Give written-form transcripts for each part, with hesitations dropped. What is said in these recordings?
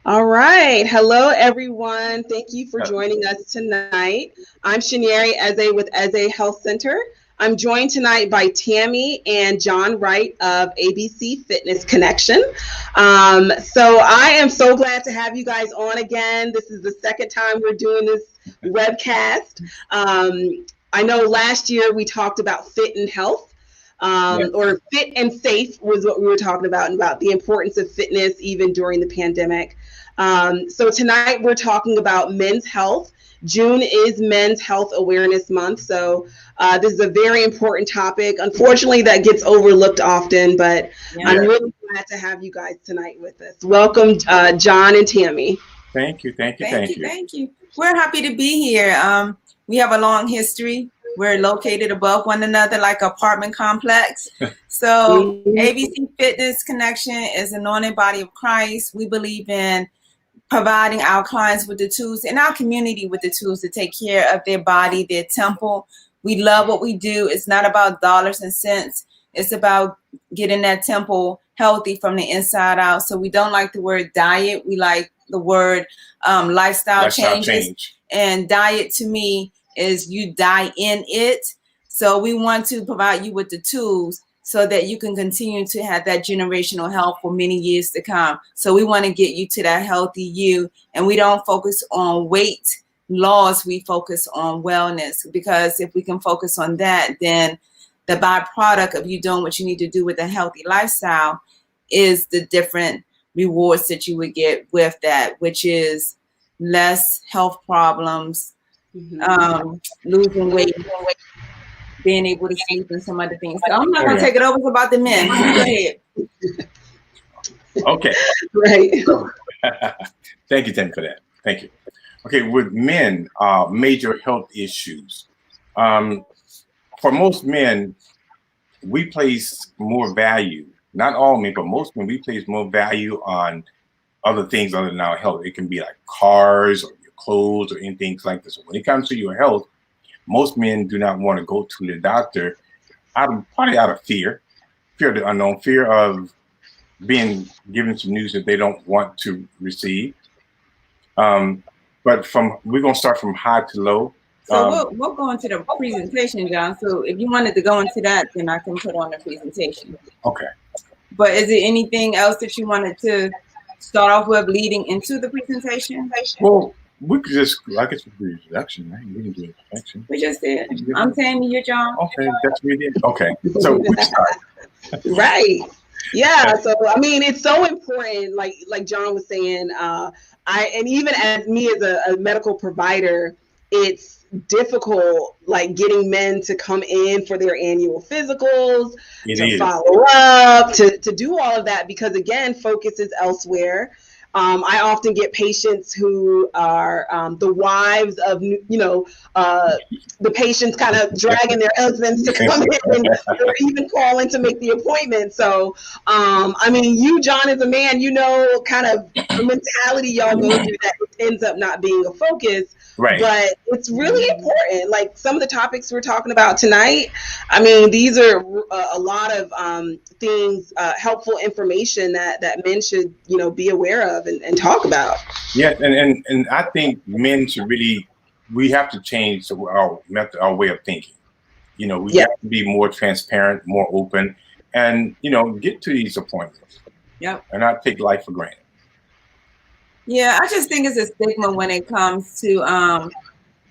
All right. Hello, everyone. Thank you for joining us tonight. I'm Shanieri Eze with Eze Health Center. I'm joined tonight by Tammy and John Wright of ABC Fitness Connection. So I am so glad to have you guys on again. This is the second time we're doing this webcast. I know last year we talked about fit and health. Or fit and safe was what we were talking about, and about the importance of fitness even during the pandemic. So tonight we're talking about men's health. June is Men's Health Awareness Month, so this is a very important topic. Unfortunately, that gets overlooked often, but I'm really glad to have you guys tonight with us. Welcome, John and Tammy. Thank you. Thank you. We're happy to be here. We have a long history. We're located above one another like an apartment complex. So ABC Fitness Connection is an anointed body of Christ. We believe in providing our clients with the tools, and our community with the tools to take care of their body, their temple. We love what we do. It's not about dollars and cents. It's about getting that temple healthy from the inside out. So we don't like the word diet. We like the word lifestyle change. And diet to me is you die in it. So we want to provide you with the tools so that you can continue to have that generational health for many years to come. So we want to get you to that healthy you, and we don't focus on weight loss, we focus on wellness, because if we can focus on that, then the byproduct of you doing what you need to do with a healthy lifestyle is the different rewards that you would get with that, which is less health problems, losing weight, being able to sleep, and some other things. So I'm not going to take it over. It's about the men. Go ahead. Okay. Right. Thank you, Tim, for that. Thank you. Okay, with men, major health issues. For most men, we place more value, not all men, but most men, we place more value on other things other than our health. It can be like cars or your clothes or anything like this. So when it comes to your health, most men do not want to go to the doctor probably out of fear of the unknown, fear of being given some news that they don't want to receive. But we're going to start from high to low. So we'll go into the presentation, John. So if you wanted to go into that, then I can put on the presentation. Okay. But is there anything else that you wanted to start off with leading into the presentation? Well, we could just, I guess we could do introduction, right? We can do introduction. We just did. I'm Tammy, you're John. Okay, that's what we did. Okay, so we start. Right. Yeah. So I mean, it's so important. Like John was saying, and even as me as a medical provider, it's difficult, like getting men to come in for their annual physicals, follow up, to do all of that, because again, focus is elsewhere. I often get patients who are the wives of, the patients kind of dragging their husbands to come in or even calling to make the appointment. So, I mean, you, John, as a man, kind of the mentality y'all go through that ends up not being a focus. Right. But it's really important. Like some of the topics we're talking about tonight, I mean, these are a lot of things, helpful information that men should, be aware of and talk about. Yeah, and I think men should we have to change our method, our way of thinking. We have to be more transparent, more open, and get to these appointments. Yep. And not take life for granted. Yeah, I just think it's a stigma when it comes to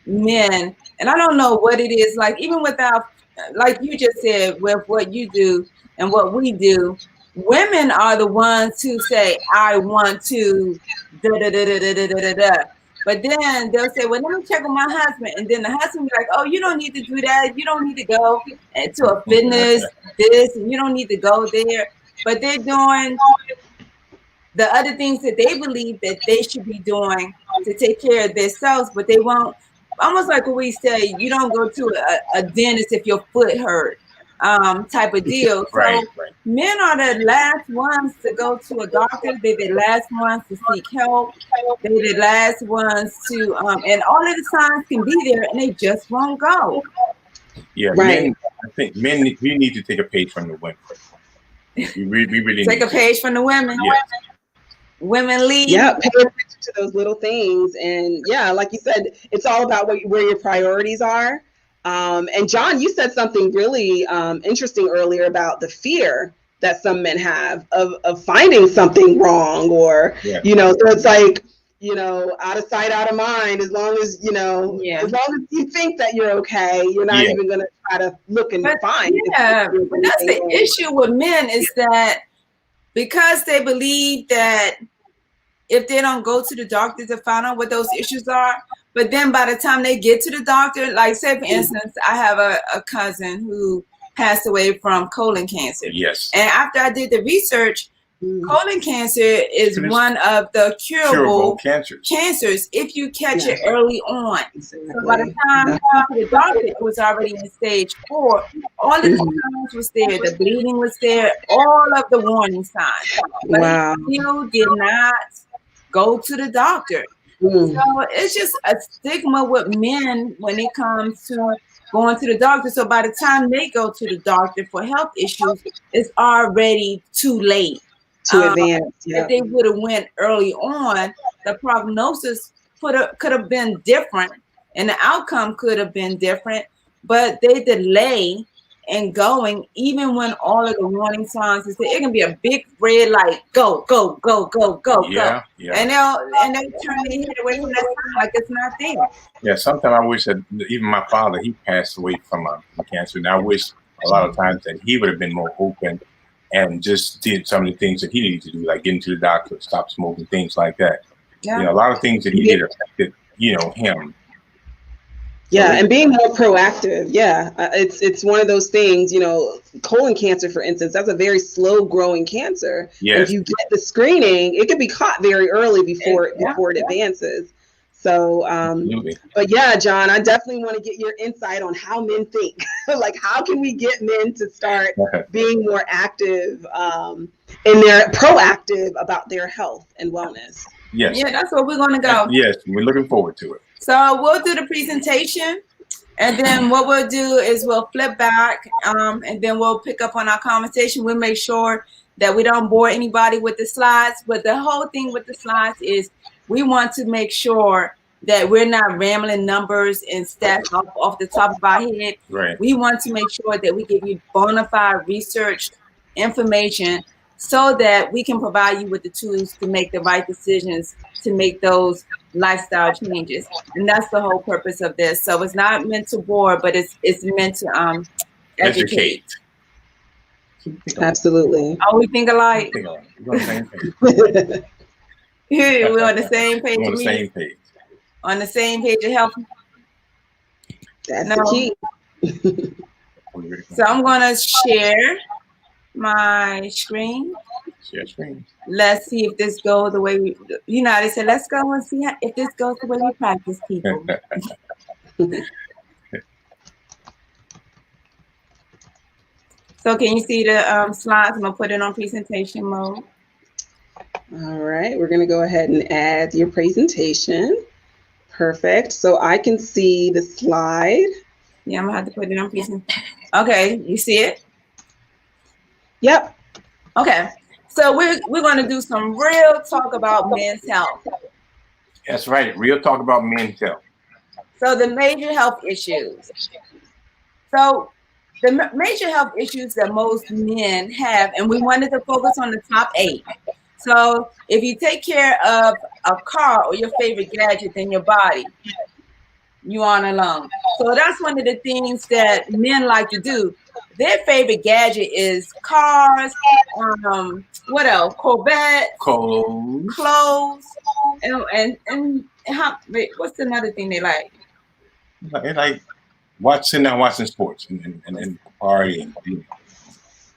men, and I don't know what it is. Like even without, like you just said, with what you do and what we do, women are the ones who say, "I want to da da da da da da da da." But then they'll say, "Well, let me check with my husband," and then the husband will be like, "Oh, you don't need to do that. You don't need to go to a fitness this, and you don't need to go there." But they're doing the other things that they believe that they should be doing to take care of themselves, but they won't. Almost like what we say, you don't go to a dentist if your foot hurt, type of deal. Right, so men are the last ones to go to a doctor. They're the last ones to seek help. They're the last ones to, and all of the signs can be there and they just won't go. Yeah, right. I think men, we need to take a page from the women. We really take a page from the women. Yeah. women lead. Yeah, pay attention to those little things. And yeah, like you said, it's all about where your priorities are. And John, you said something really interesting earlier about the fear that some men have of finding something wrong, or, Yeah. So it's like, out of sight, out of mind, as long as, as long as you think that you're okay, you're not even going to try to look and find. Yeah, but that's the issue with men, is that because they believe that if they don't go to the doctor to find out what those issues are, but then by the time they get to the doctor, like say for instance, I have a cousin who passed away from colon cancer. Yes. And after I did the research, colon cancer is one of the curable cancers if you catch it early on. So by the time I got to the doctor, it was already in stage 4. All of the signs was there. The bleeding was there. All of the warning signs. But he still did not go to the doctor. So it's just a stigma with men when it comes to going to the doctor. So by the time they go to the doctor for health issues, it's already too late. Too advanced. If they would have went early on, the prognosis could have been different and the outcome could have been different, but they delay in going even when all of the warning signs is there. It can be a big red light, go, go, go, go, go, yeah, go. Yeah. And they turn their head away from that sign like it's not there. Yeah, sometimes I wish that even my father, he passed away from cancer, and I wish a lot of times that he would have been more open and just did some of the things that he needed to do, like getting to the doctor, stop smoking, things like that. Yeah. A lot of things that he did affected, him. Yeah, and being more proactive. Yeah, it's one of those things. Colon cancer, for instance, that's a very slow growing cancer. Yes. And if you get the screening, it can be caught very early before it advances. So, but yeah, John, I definitely want to get your insight on how men think. Like, how can we get men to start being more active and they're proactive about their health and wellness? Yes. Yeah, that's where we're going to go. Yes, we're looking forward to it. So we'll do the presentation, and then what we'll do is we'll flip back, and then we'll pick up on our conversation. We'll make sure that we don't bore anybody with the slides. But the whole thing with the slides is we want to make sure that we're not rambling numbers and stats off the top of our head. Right. We want to make sure that we give you bona fide researched information so that we can provide you with the tools to make the right decisions, to make those lifestyle changes. And that's the whole purpose of this. So it's not meant to bore, but it's meant to educate. Absolutely. Oh, we think alike. We're on the same page. We're on the same page. On the same page of health. That's the key. So I'm going to share my screen. Share screen. Let's see if this goes the way we, they said, let's go and see if this goes the way we practice, people. So can you see the slides? I'm going to put it on presentation mode. All right, we're going to go ahead and add your presentation. Perfect. So I can see the slide. Yeah, I'm going to have to put it on presentation. Okay, you see it? Yep. Okay. So we're going to do some real talk about men's health. That's right. Real talk about men's health. So the major health issues. So the major health issues that most men have, and we wanted to focus on the top 8. So if you take care of a car or your favorite gadget in your body, you aren't alone. So that's one of the things that men like to do. Their favorite gadget is cars, what else? Corvette, clothes, and how, what's another thing they like? They like watching sports and partying.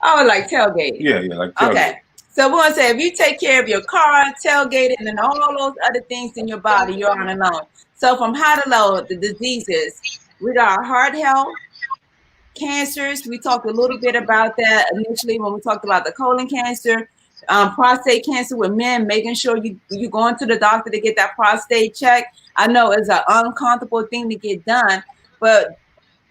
Oh, like tailgate. Yeah, like tailgate. Okay. So we want to say if you take care of your car, tailgate, and then all those other things in your body, you're on alone. So from high to low, the diseases, we got heart health, cancers. We talked a little bit about that initially when we talked about the colon cancer, prostate cancer with men, making sure you going to the doctor to get that prostate check. I know it's an uncomfortable thing to get done, but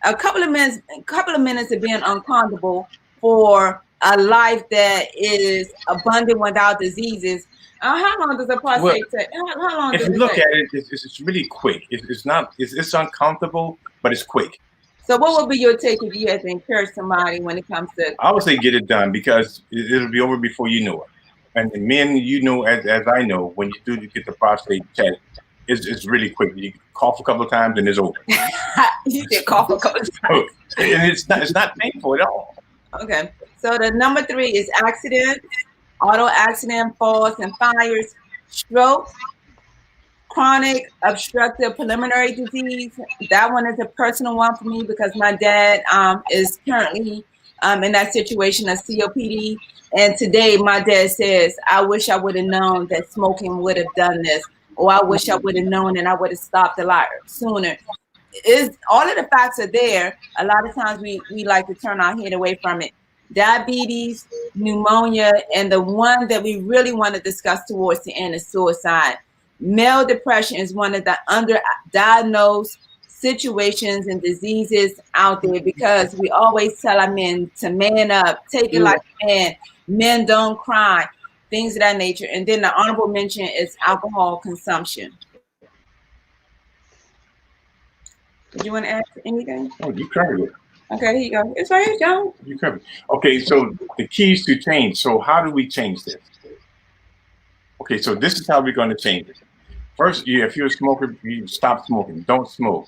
a couple of minutes of being uncomfortable for a life that is abundant without diseases. How long does a prostate take? How long if does you it look take? at it, it's really quick. It's not. It's uncomfortable, but it's quick. So what would be your take if you had to encourage somebody when it comes to? I would say get it done because it'll be over before you know it. And the men, you know, as I know, when you do get the prostate check, it's really quick. You cough a couple of times and it's over. You said cough a couple of times. And it's not painful at all. Okay. So the number 3 is accidents, auto accident, falls and fires, strokes, chronic obstructive pulmonary disease. That one is a personal one for me because my dad is currently in that situation of COPD. And today my dad says, I wish I would have known that smoking would have done this, or I wish I would have known and I would have stopped a lot sooner. All of the facts are there. A lot of times we like to turn our head away from it. Diabetes, pneumonia, and the one that we really want to discuss towards the end is suicide. Male depression is one of the underdiagnosed situations and diseases out there because we always tell our men to man up, take it like a man, men don't cry, things of that nature. And then the honorable mention is alcohol consumption. Did you want to add anything? Oh, you covered it. Okay, here you go. It's right here, John. You covered it. Okay, so the keys to change. So how do we change this? Okay, so this is how we're going to change it. First, if you're a smoker, you stop smoking. Don't smoke.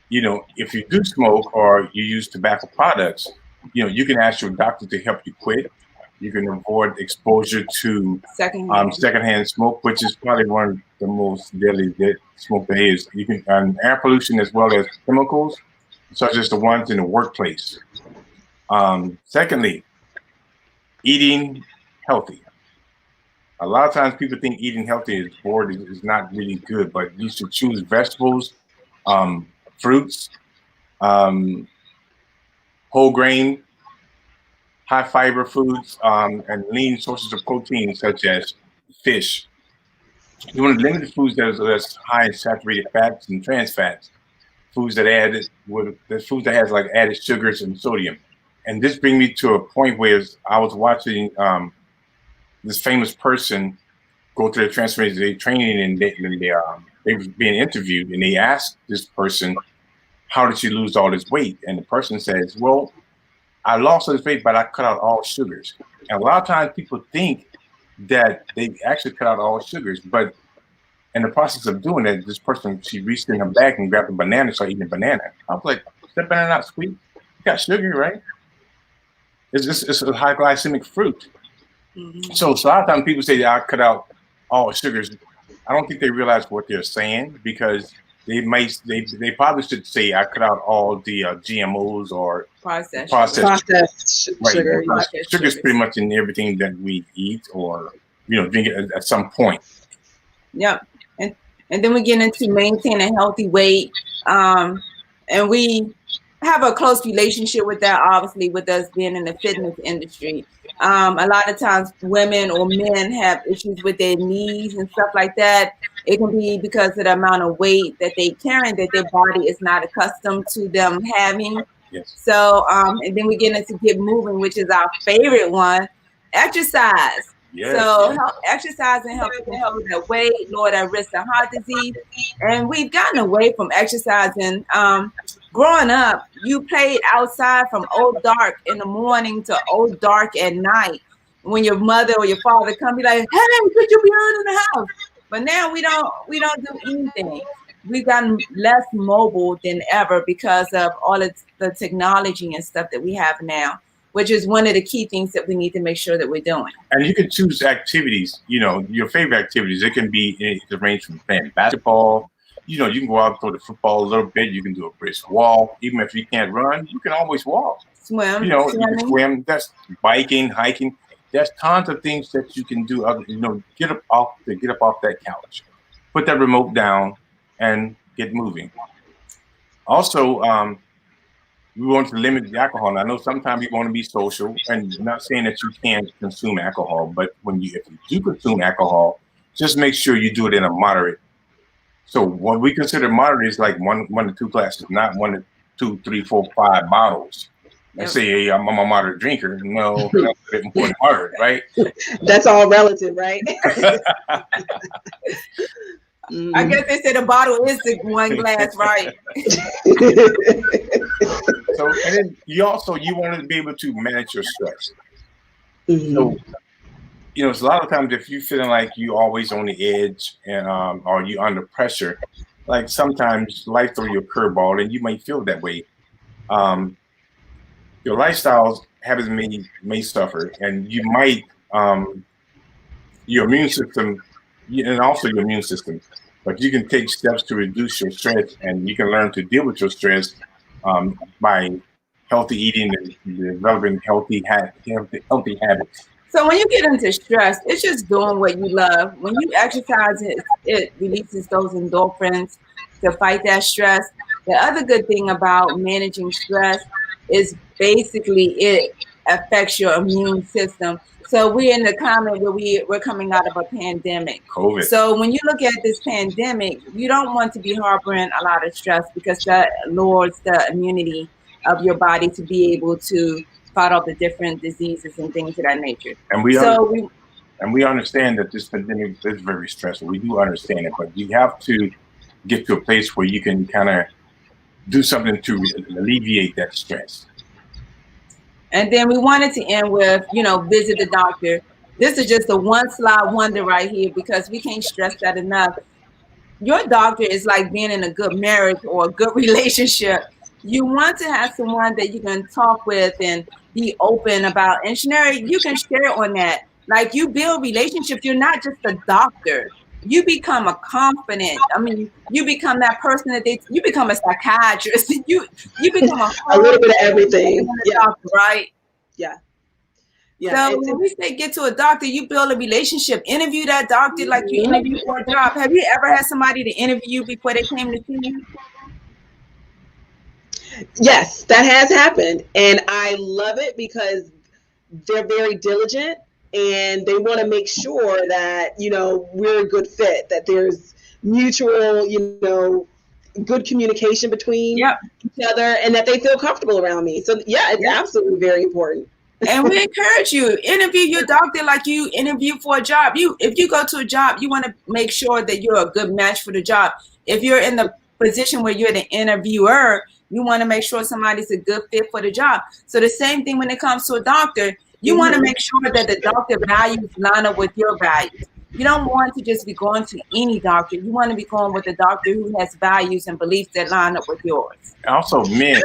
You know, if you do smoke or you use tobacco products, you know, you can ask your doctor to help you quit. You can avoid exposure to secondhand smoke, which is probably one of the most deadly smoke there is. You can air pollution as well as chemicals, such as the ones in the workplace. Secondly, eating healthy. A lot of times people think eating healthy is not really good, but you should choose vegetables, fruits, whole grain, high fiber foods, and lean sources of protein such as fish. You want to limit the foods that's high in saturated fats and trans fats, foods that foods that has like added sugars and sodium. And this brings me to a point where I was watching this famous person go through the transformation training, and they were being interviewed, and they asked this person, how did she lose all this weight? And the person says, well, I lost all this weight, but I cut out all sugars. And a lot of times people think that they actually cut out all sugars, but in the process of doing that, this person, she reached in her bag and grabbed a banana and started eating a banana. I was like, is that banana not sweet? You got sugar, right? It's a high glycemic fruit. Mm-hmm. So a lot of times people say, I cut out all sugars. I don't think they realize what they're saying, because they probably should say, I cut out all the GMOs or processed sugar. Right. Sugar is pretty much in everything that we eat or drink it at some point. Yep. And then we get into maintain a healthy weight. And we have a close relationship with that, obviously, with us being in the fitness industry. A lot of times women or men have issues with their knees and stuff like that. It can be because of the amount of weight that they carry that their body is not accustomed to them having. Yes. So, and then we get into get moving, which is our favorite one, exercise. Yes. So exercising helps control that weight, lower that risk of heart disease. And we've gotten away from exercising. Growing up, you played outside from old dark in the morning to old dark at night. When your mother or your father come, be like, "Hey, could you be on in the house?" But now we don't do anything. We've gotten less mobile than ever because of all of the technology and stuff that we have now, which is one of the key things that we need to make sure that we're doing. And you can choose activities, your favorite activities. It can be anything range from playing basketball. You can go out and throw the football a little bit. You can do a brisk walk. Even if you can't run, you can always walk. Swim. You can swim. That's biking, hiking. There's tons of things that you can do. Get up off that couch, put that remote down, and get moving. Also, we want to limit the alcohol. And I know sometimes you want to be social, and I'm not saying that you can't consume alcohol, but if you do consume alcohol, just make sure you do it in a moderate. So what we consider moderate is like one to two glasses, not 1 to 2, 3, 4, 5 bottles. and say, hey, I'm a moderate drinker. No, that's a bit more than moderate, right? That's all relative, right? I guess they say the bottle is the one glass, right? So, and then you want to be able to manage your stress. Mm-hmm. So, it's a lot of times if you're feeling like you always on the edge and or you under pressure, like sometimes life throw you a curveball and you might feel that way. Your lifestyle habits may suffer, and you might your immune system, and also your immune system. But you can take steps to reduce your stress, and you can learn to deal with your stress by healthy eating and developing healthy habits. So when you get into stress, it's just doing what you love. When you exercise, it releases those endorphins to fight that stress. The other good thing about managing stress is basically it affects your immune system. So we're in the climate where we're coming out of a pandemic. COVID. So when you look at this pandemic, you don't want to be harboring a lot of stress because that lowers the immunity of your body to be able to fight off the different diseases and things of that nature. And we understand that this pandemic is very stressful. We do understand it, but you have to get to a place where you can kind of do something to alleviate that stress. And then we wanted to end with, visit the doctor. This is just a one slide wonder right here because we can't stress that enough. Your doctor is like being in a good marriage or a good relationship. You want to have someone that you can talk with and be open about. And Shanari, you can share on that. Like you build relationships. You're not just a doctor. You become a confident. I mean, you become that person you become a psychiatrist. You become a little bit of everything. Yeah. Doctor, right? Yeah. Yeah. So when we say get to a doctor, you build a relationship. Interview that doctor like you interview for a job. Have you ever had somebody to interview you before they came to see you? Yes, that has happened. And I love it because they're very diligent and they want to make sure that, we're a good fit, that there's mutual, good communication between each other and that they feel comfortable around me. So yeah, it's absolutely very important. And we encourage you, interview your doctor like you interview for a job. If you go to a job, you want to make sure that you're a good match for the job. If you're in the position where you're the interviewer, you want to make sure somebody's a good fit for the job. So the same thing when it comes to a doctor, you want to make sure that the doctor values line up with your values. You don't want to just be going to any doctor. You want to be going with a doctor who has values and beliefs that line up with yours. Also, men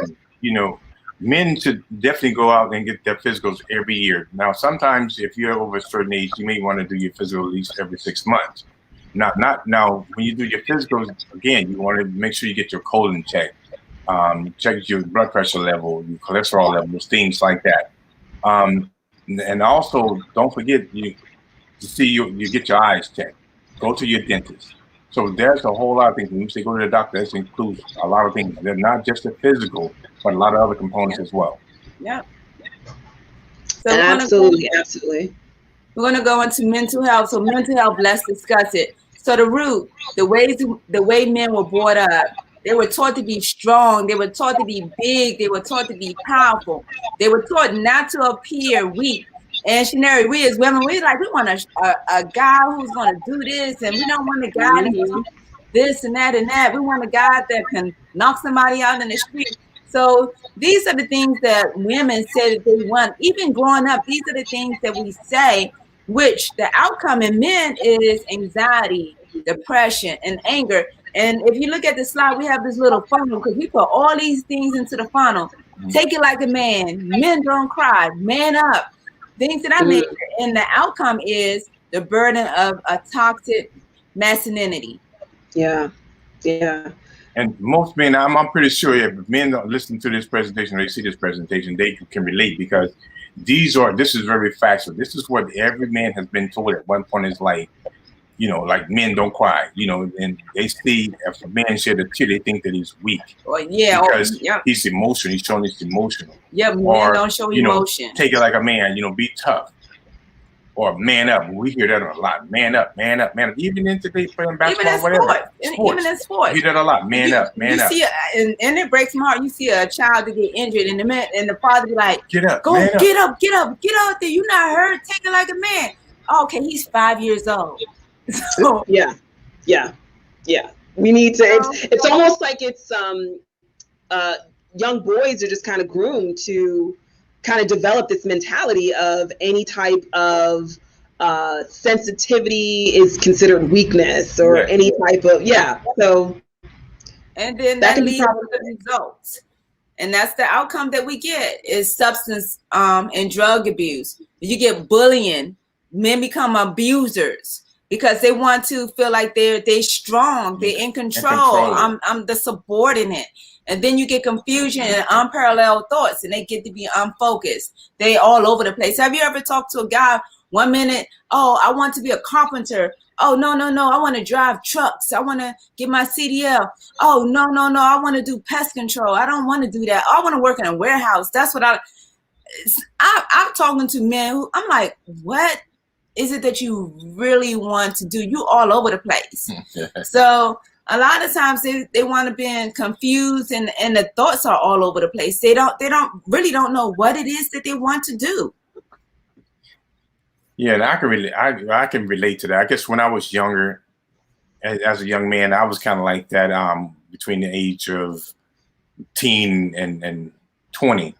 should definitely go out and get their physicals every year. Now, sometimes if you're over a certain age, you may want to do your physical at least every 6 months. Not now. When you do your physicals, again, you want to make sure you get your colon checked. Check your blood pressure level, your cholesterol levels, things like that. And also, don't forget you get your eyes checked. Go to your dentist. So there's a whole lot of things. When you say go to the doctor, this includes a lot of things. They're not just the physical, but a lot of other components as well. Yeah. So absolutely. We're going to go into mental health. So mental health, let's discuss it. So the way men were brought up, they were taught to be strong. They were taught to be big. They were taught to be powerful. They were taught not to appear weak. And Shanari, we as women, we want a guy who's going to do this, and we don't want a guy to do this and that and that. We want a guy that can knock somebody out in the street. So these are the things that women say that they want. Even growing up, these are the things that we say, which the outcome in men is anxiety, depression, and anger. And if you look at the slide, we have this little funnel because we put all these things into the funnel. Take it like a man. Men don't cry. Man up. Things that I make. And the outcome is the burden of a toxic masculinity. Yeah. Yeah. And most men, I'm pretty sure if men don't listen to this presentation, or they see this presentation, they can relate because this is very factual. This is what every man has been told at one point in his life. Like men don't cry, and they see if a man shed a tear, they think that he's weak. Because he's emotional. He's showing he's emotional. Yeah, men don't show emotion. Take it like a man, be tough. or man up. We hear that a lot. Man up, man up, man up. Even in today playing basketball, whatever. Even in sports. We hear that a lot. Man up, man up. See, and it breaks my heart. You see a child to get injured, and the father be like, get up, go, get up, get up, get out there. You're not hurt. Take it like a man. Oh, okay, he's 5 years old. So, yeah. We need to. It's almost like it's young boys are just kind of groomed to kind of develop this mentality of any type of sensitivity is considered weakness, or any type of So, and then that leads to the results, and that's the outcome that we get is substance and drug abuse. You get bullying. Men become abusers because they want to feel like they're strong, they're in control. I'm the subordinate. And then you get confusion and unparalleled thoughts, and they get to be unfocused. They all over the place. Have you ever talked to a guy 1 minute, oh, I want to be a carpenter. Oh, no, I want to drive trucks. I want to get my CDL. Oh, no, I want to do pest control. I don't want to do that. I want to work in a warehouse. That's what I'm talking to men who I'm like, what is it that you really want to do? You all over the place. So a lot of times they want to be confused, and the thoughts are all over the place. They don't really know what it is that they want to do. Yeah, and I can relate to that. I guess when I was younger, as a young man, I was kind of like that between the age of teen and 20.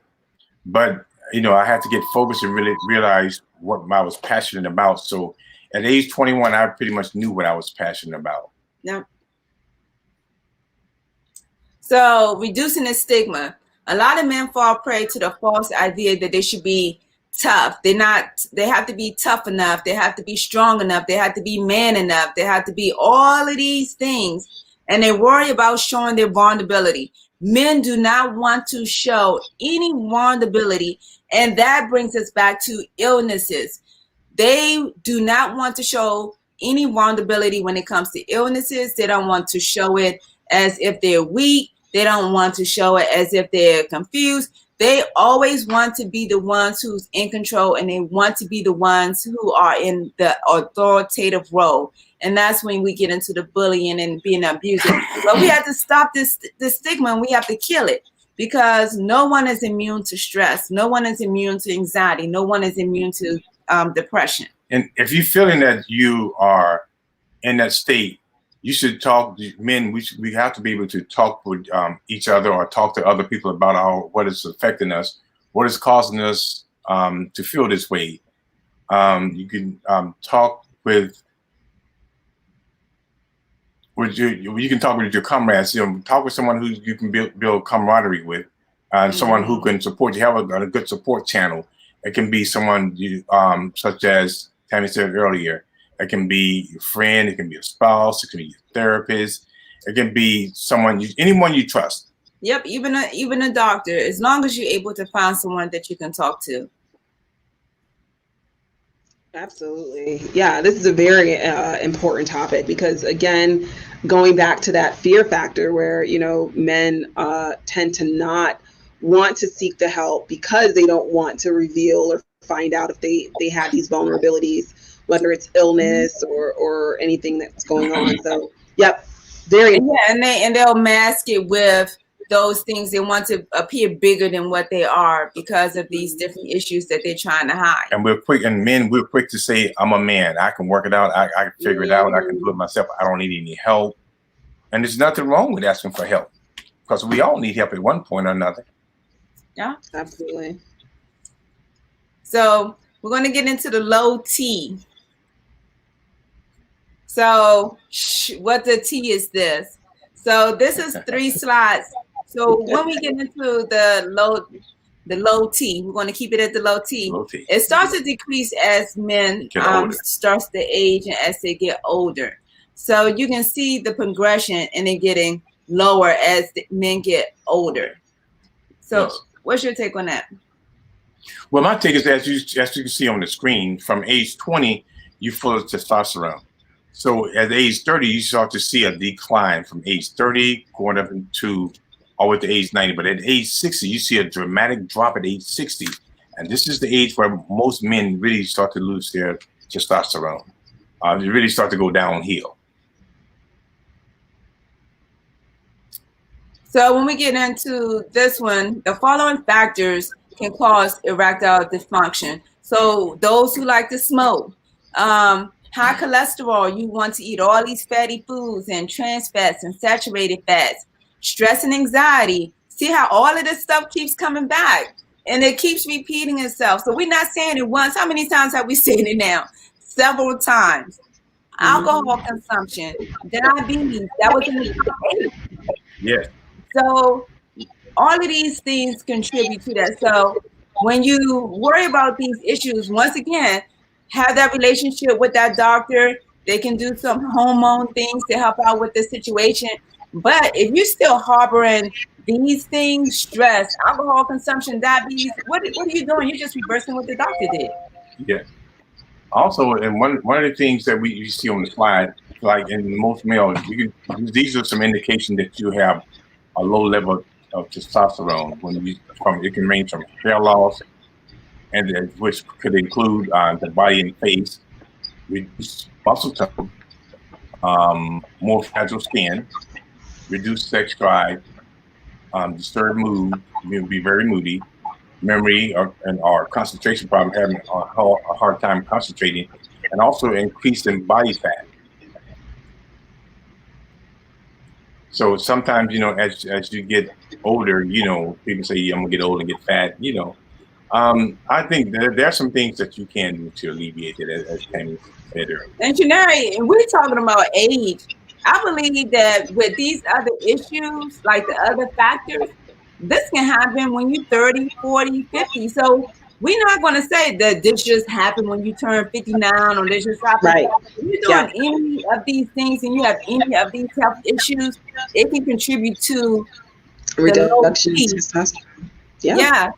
But I had to get focused and really realize what I was passionate about. So at age 21, I pretty much knew what I was passionate about. Yeah. So reducing the stigma. A lot of men fall prey to the false idea that they should be tough. They have to be tough enough. They have to be strong enough. They have to be man enough. They have to be all of these things. And they worry about showing their vulnerability. Men do not want to show any vulnerability. And that brings us back to illnesses. They do not want to show any vulnerability when it comes to illnesses. They don't want to show it as if they're weak. They don't want to show it as if they're confused. They always want to be the ones who's in control, and they want to be the ones who are in the authoritative role. And that's when we get into the bullying and being abusive. But we have to stop this stigma, and we have to kill it, because no one is immune to stress. No one is immune to anxiety. No one is immune to depression. And if you're feeling that you are in that state, you should talk. Men, we have to be able to talk with each other, or talk to other people about what is affecting us, what is causing us to feel this way. You can talk with you can talk with your comrades. Talk with someone who you can build camaraderie with, someone who can support you. Have a good support channel. It can be someone such as Tammy said earlier. It can be a friend. It can be a spouse. It can be a therapist. It can be anyone you trust. Yep, even a doctor. As long as you're able to find someone that you can talk to. Absolutely. Yeah, this is a very important topic, because, again, going back to that fear factor where, men tend to not want to seek the help because they don't want to reveal or find out if they have these vulnerabilities, whether it's illness or anything that's going on. So, yep, very. Yeah, and they'll mask it with those things. They want to appear bigger than what they are because of these different issues that they're trying to hide. And we're quick to say, I'm a man. I can work it out. I can figure it out. I can do it myself. I don't need any help. And there's nothing wrong with asking for help, because we all need help at one point or another. Yeah, absolutely. So we're going to get into the low T. So what the T is this? So this is 3 slides. So when we get into the low T, we're going to keep it at the low T. It starts to decrease as men starts to age and as they get older. So you can see the progression and it getting lower as the men get older. So what's your take on that? Well, my take is that as you can see on the screen, from age 20, you're full of testosterone. So at age 30, you start to see a decline from age 30 going up to all the way to age 90. But at age 60, you see a dramatic drop at age 60. And this is the age where most men really start to lose their testosterone. They really start to go downhill. So when we get into this one, the following factors can cause erectile dysfunction. So those who like to smoke, high cholesterol, you want to eat all these fatty foods and trans fats and saturated fats, stress and anxiety. See how all of this stuff keeps coming back and it keeps repeating itself. So we're not saying it once. How many times have we said it now? Several times. Alcohol consumption, diabetes, that was in the top 8. Yes. So all of these things contribute to that. So when you worry about these issues, once again, have that relationship with that doctor. They can do some hormone things to help out with the situation. But if you're still harboring these things, stress, alcohol consumption, diabetes, what are you doing? You're just reversing what the doctor did. Yeah. Also, and one of the things that you see on the slide, like in most males, these are some indication that you have a low level of testosterone. It can range from hair loss, and which could include the body and face, reduced muscle tone, more fragile skin, reduced sex drive, disturbed mood, you'll be very moody, memory or concentration problem, having a hard time concentrating, and also increase in body fat. So sometimes, as you get older, people say, I'm gonna get old and get fat, I think there are some things that you can do to alleviate it, as Tammy said earlier. And Janari, we're talking about age. I believe that with these other issues, like the other factors, this can happen when you're 30, 40, 50. So we're not going to say that this just happened when you turn 59 or this just happened. Right. If you're doing any of these things and you have any of these health issues, it can contribute to reduction in testosterone. Yeah.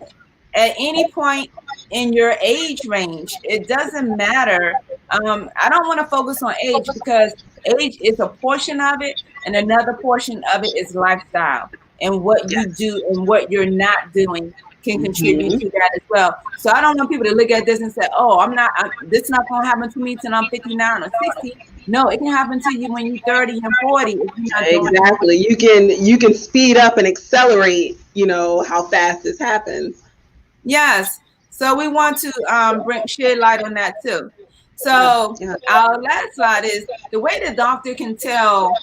At any point in your age range, it doesn't matter. I don't want to focus on age because age is a portion of it, and another portion of it is lifestyle and what you do and what you're not doing can contribute to that as well. So I don't want people to look at this and say, "Oh, this is not going to happen to me till I'm 59 or 60." No, it can happen to you when you're 30 and 40. If you're not exactly. You can speed up and accelerate. How fast this happens. Yes. So we want to shed light on that too. So our last slide is the way the doctor can tell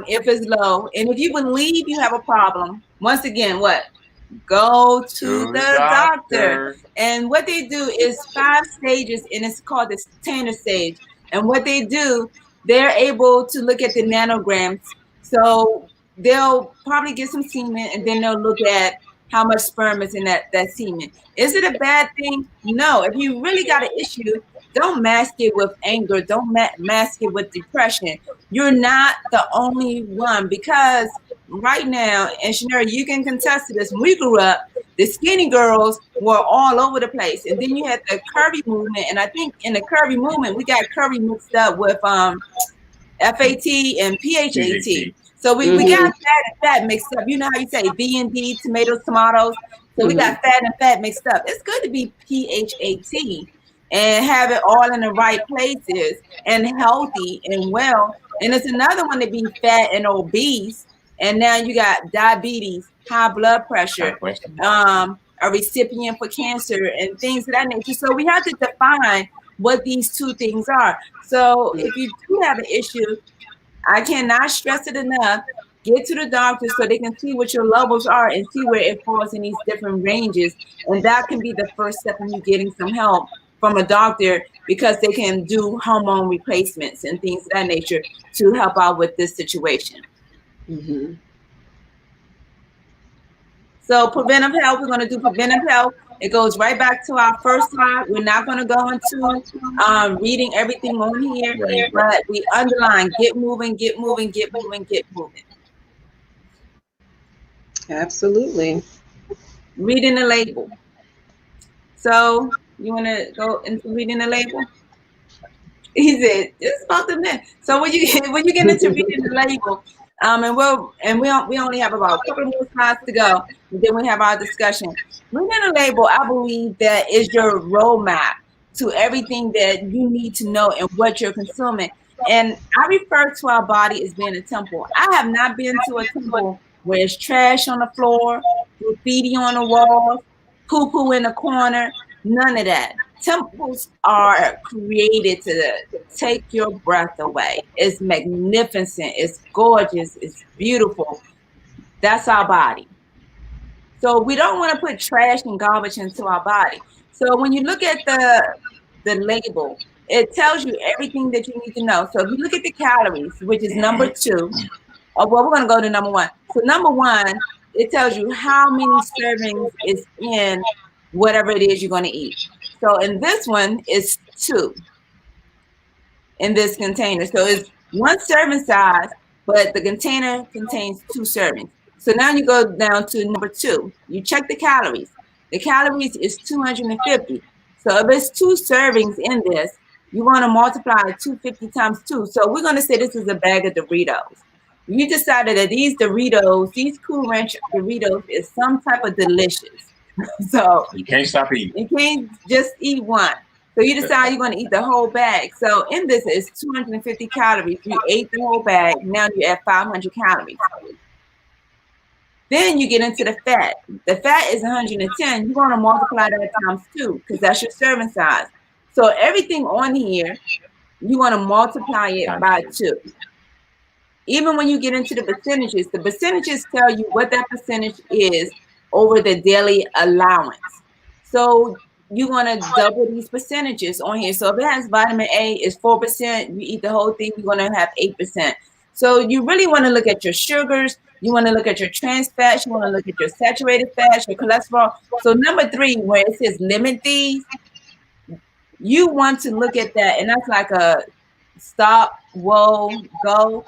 if it's low. And if you believe you have a problem, once again, what? Go to the doctor. And what they do is 5 stages, and it's called the Tanner stage. And what they do, they're able to look at the nanograms. So they'll probably get some semen, and then they'll look at how much sperm is in that semen. Is it a bad thing? No. If you really got an issue, don't mask it with anger. Don't mask it with depression. You're not the only one, because right now, and Shanera, you can contest to this. When we grew up, the skinny girls were all over the place. And then you had the curvy movement. And I think in the curvy movement, we got curvy mixed up with FAT and PHAT. So we got fat mixed up. You know how you say B and D, tomatoes. So we got fat and fat mixed up. It's good to be PHAT and have it all in the right places and healthy and well. And it's another one to be fat and obese. And now you got diabetes, high blood pressure, a recipient for cancer and things of that nature. So we have to define what these two things are. So if you do have an issue, I cannot stress it enough. Get to the doctor so they can see what your levels are and see where it falls in these different ranges. And that can be the first step in you getting some help from a doctor, because they can do hormone replacements and things of that nature to help out with this situation. So preventive health, we're going to do preventive health. It goes right back to our first slide. We're not going to go into reading everything on here, but we underline, get moving, get moving, get moving, get moving. Absolutely. Reading the label. So you want to go into reading the label? He said, just about the minute. So when you get into reading the label, We only have about a couple more slides to go, and then we have our discussion. Prenatal label, I believe, that is your roadmap to everything that you need to know and what you're consuming. And I refer to our body as being a temple. I have not been to a temple where it's trash on the floor, graffiti on the walls, poo poo in the corner, none of that. Temples are created to take your breath away. It's magnificent, it's gorgeous, it's beautiful. That's our body. So we don't want to put trash and garbage into our body. So when you look at the label, it tells you everything that you need to know. So if you look at the calories, which is number 2, well, we're going to go to number 1. So number 1, it tells you how many servings is in whatever it is you're going to eat. So in this one, it's 2 in this container. So it's 1 serving size, but the container contains 2 servings. So now you go down to number 2. You check the calories. The calories is 250. So if it's 2 servings in this, you want to multiply 250 times 2. So we're going to say this is a bag of Doritos. You decided that these Doritos, these Cool Ranch Doritos, is some type of delicious. So you can't stop eating. You can't just eat one. So you decide you're going to eat the whole bag. So in this is 250 calories. You ate the whole bag. Now you're at 500 calories. Then you get into the fat. The fat is 110. You're going to multiply that times 2 because that's your serving size. So everything on here, you want to multiply it by 2. Even when you get into the percentages tell you what that percentage is over the daily allowance. So you want to double these percentages on here. So if it has vitamin A, it's 4%. You eat the whole thing, you're going to have 8%. So you really want to look at your sugars. You want to look at your trans fats. You want to look at your saturated fats, your cholesterol. So number 3, where it says limit these, you want to look at that. And that's like a stop, whoa, go.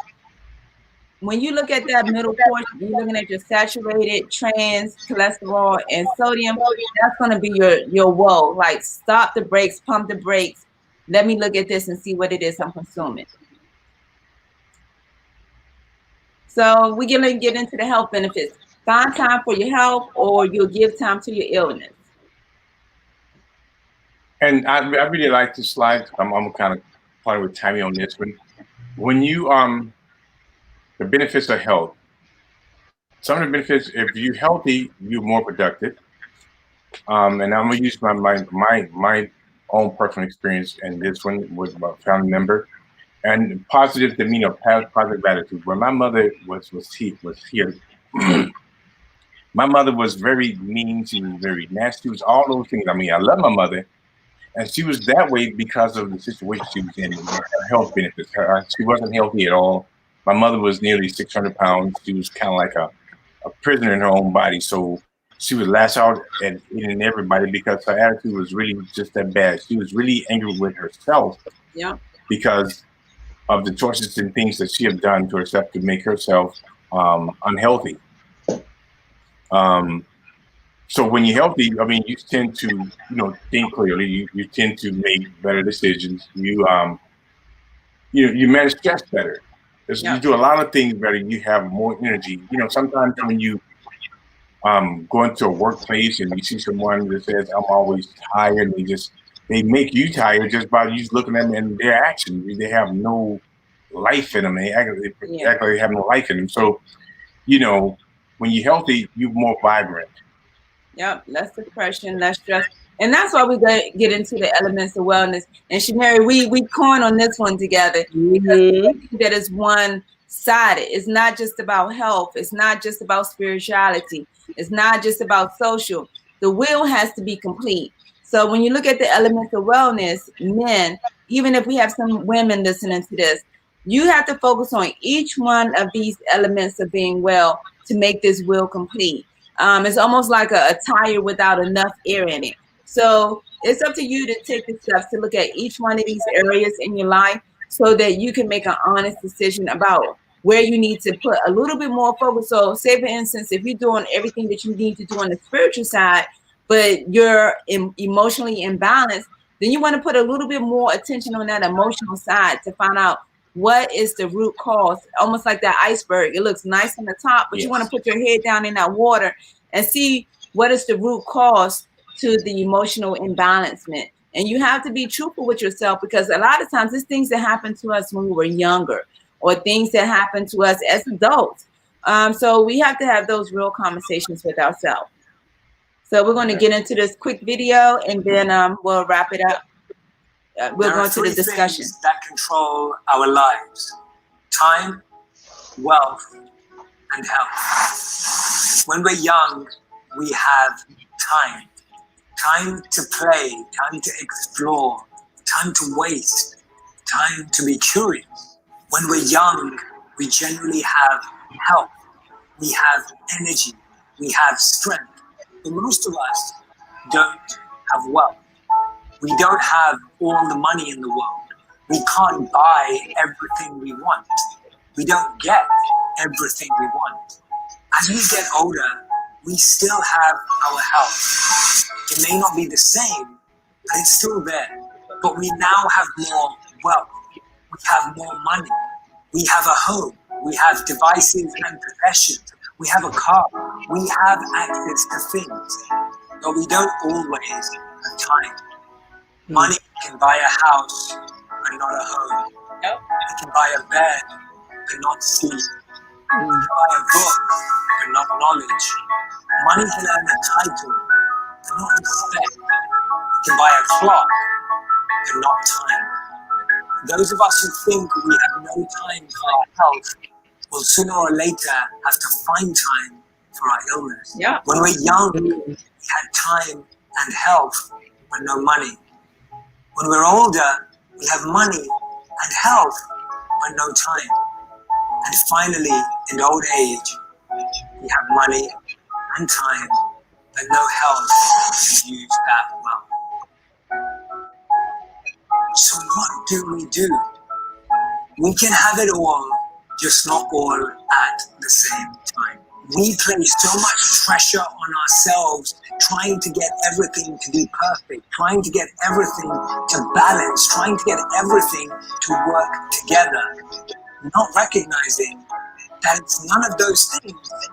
When you look at that middle portion, you're looking at your saturated, trans, cholesterol, and sodium. That's going to be your whoa. Like stop the brakes, pump the brakes. Let me look at this and see what it is I'm consuming. So we're going to get into the health benefits. Find time for your health, or you'll give time to your illness. And I really like this slide. I'm kind of partner with Tammy on this one. When you the benefits of health. Some of the benefits, if you're healthy, you're more productive. And I'm gonna use my own personal experience in this one with my family member, and positive demeanor, positive attitude. When my mother was here, my mother was very mean. She was very nasty. She was all those things. I mean, I love my mother, and she was that way because of the situation she was in, her health benefits. She wasn't healthy at all. My mother was nearly 600 pounds. She was kind of like a prisoner in her own body. So she would lash out at eating everybody because her attitude was really just that bad. She was really angry with herself because of the choices and things that she had done to herself to make herself unhealthy. So when you're healthy, I mean, you tend to, think clearly. You tend to make better decisions. You manage stress better. You do a lot of things better. You have more energy. Sometimes when you go into a workplace and you see someone that says, "I'm always tired," and they make you tired just by you looking at them and their actions. They have no life in them. They act like they have no life in them. So, when you're healthy, you're more vibrant. Yep, less depression, less stress. And that's why we get into the elements of wellness. And Shamari, we coin on this one together because that is one-sided. It's not just about health. It's not just about spirituality. It's not just about social. The will has to be complete. So when you look at the elements of wellness, men, even if we have some women listening to this, you have to focus on each one of these elements of being well to make this will complete. It's almost like a tire without enough air in it. So it's up to you to take the steps to look at each one of these areas in your life so that you can make an honest decision about where you need to put a little bit more focus. So say, for instance, if you're doing everything that you need to do on the spiritual side, but you're emotionally imbalanced, then you want to put a little bit more attention on that emotional side to find out what is the root cause? Almost like that iceberg. It looks nice on the top, but you want to put your head down in that water and see what is the root cause to the emotional imbalancement. And you have to be truthful with yourself, because a lot of times it's things that happen to us when we were younger, or things that happen to us as adults. So we have to have those real conversations with ourselves. So we're going to get into this quick video, and then we'll wrap it up. We'll go into the discussion. That control our lives: time, wealth, and health. When we're young, we have time. Time to play, time to explore, time to waste, time to be curious. When we're young, we generally have health, we have energy, we have strength. But most of us don't have wealth. We don't have all the money in the world. We can't buy everything we want. We don't get everything we want. As we get older, we still have our health. It may not be the same, but it's still there. But we now have more wealth. We have more money. We have a home. We have devices and possessions. We have a car. We have access to things. But we don't always have time. Money can buy a house, but not a home. It can buy a bed, but not sleep. It can buy a book, but not knowledge. Money can earn a title, but not respect. It can buy a clock, but not time. Those of us who think we have no time for our health will sooner or later have to find time for our illness. When we're young, we had time and health, but no money. When we're older, we have money and health, but no time. And finally, in old age, we have money and time, but no health to use that well. So what do? We can have it all, just not all at the same time. We place so much pressure on ourselves, trying to get everything to be perfect, trying to get everything to balance, trying to get everything to work together, not recognizing that it's none of those things that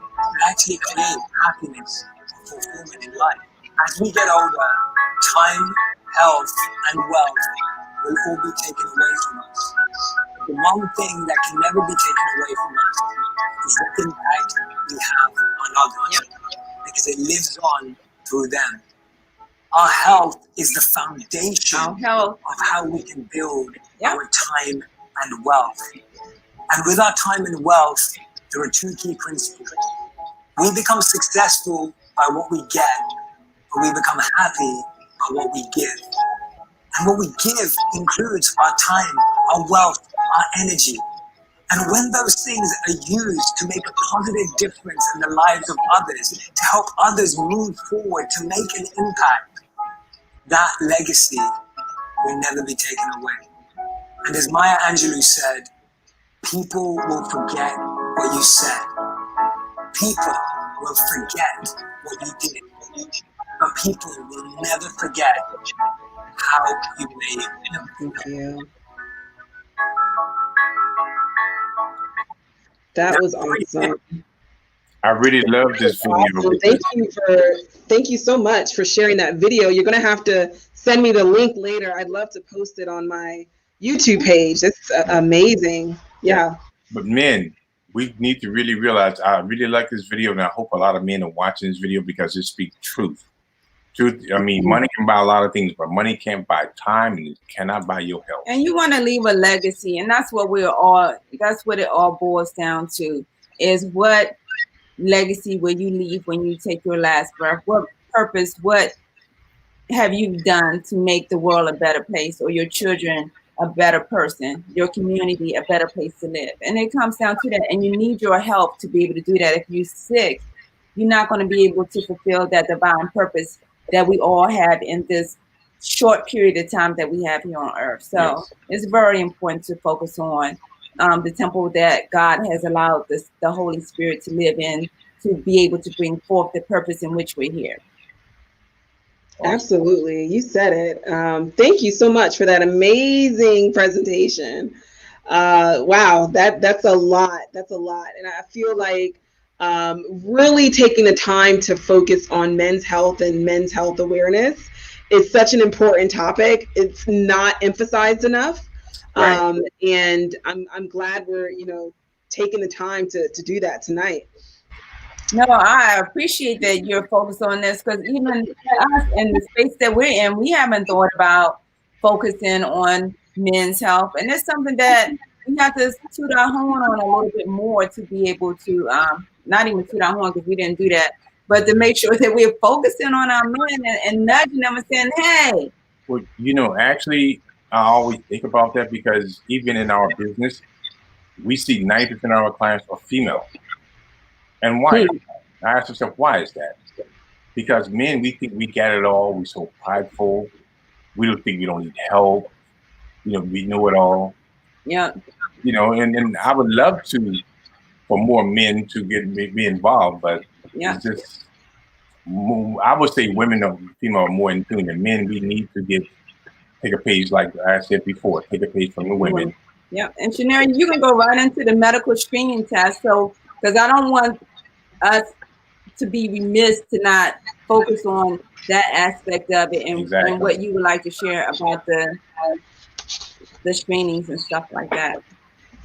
actually create happiness and fulfillment in life. As we get older, time, health, and wealth will all be taken away from us. The one thing that can never be taken away from us is the impact we have on others, because it lives on through them. Our health is the foundation of how we can build our time and wealth. And with our time and wealth, there are two key principles. We become successful by what we get, but we become happy by what we give. And what we give includes our time, our wealth, our energy. And when those things are used to make a positive difference in the lives of others, to help others move forward, to make an impact, that legacy will never be taken away. And as Maya Angelou said, people will forget what you said. People will forget what you did. But people will never forget how you made them. Thank you. That was awesome. I really love this video. Awesome. Thank you so much for sharing that video. You're gonna have to send me the link later. I'd love to post it on my YouTube page. That's amazing. Yeah. But men, we need to really realize, I really like this video, and I hope a lot of men are watching this video because it speaks truth. Truth. I mean, money can buy a lot of things, but money can't buy time, and it cannot buy your health. And you want to leave a legacy, and that's what that's what it all boils down to, is what legacy will you leave when you take your last breath? What purpose, what have you done to make the world a better place, or your children a better person, your community a better place to live? And it comes down to that, and you need your help to be able to do that. If you're sick, you're not going to be able to fulfill that divine purpose that we all have in this short period of time that we have here on earth. So it's very important to focus on the temple that God has allowed the Holy Spirit to live in, to be able to bring forth the purpose in which we're here. Absolutely. You said it. Thank you so much for that amazing presentation. Wow, that's a lot. That's a lot. And I feel like really taking the time to focus on men's health and men's health awareness is such an important topic. It's not emphasized enough. Right. And I'm glad we're, taking the time to do that tonight. No, I appreciate that you're focused on this, because even us in the space that we're in, we haven't thought about focusing on men's health. And it's something that we have to toot our horn on a little bit more to be able to, not even toot our horn because we didn't do that, but to make sure that we're focusing on our men and nudging them and saying, hey. Well, actually, I always think about that because even in our business, we see 90% of our clients are female. And why? I ask myself, why is that? Because men, we think we got it all. We're so prideful. We don't think we don't need help. We know it all. Yeah. And I would love for more men to be involved, but yeah. It's just, I would say women or female are more in tune than men. We need to take a page, like I said before, take a page from the women. Yeah. And Shanari, you can go right into the medical screening test. So, because I don't want us to be remiss to not focus on that aspect of it, and, Exactly. and what you would like to share about the screenings and stuff like that.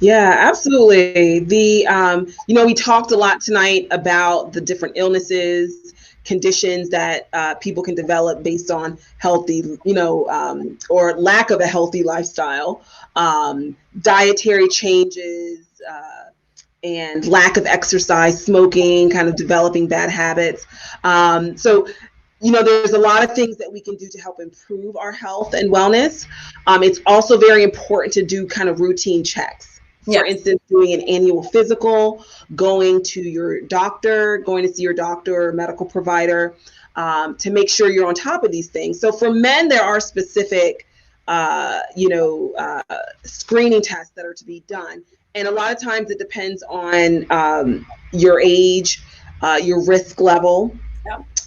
Yeah, absolutely. We talked a lot tonight about the different illnesses, conditions that people can develop based on healthy, or lack of a healthy lifestyle, dietary changes, and lack of exercise, smoking, kind of developing bad habits. So there's a lot of things that we can do to help improve our health and wellness. It's also very important to do kind of routine checks. For instance, doing an annual physical, going to see your doctor or medical provider, to make sure you're on top of these things. So for men, there are specific, screening tests that are to be done. And a lot of times it depends on your age, your risk level,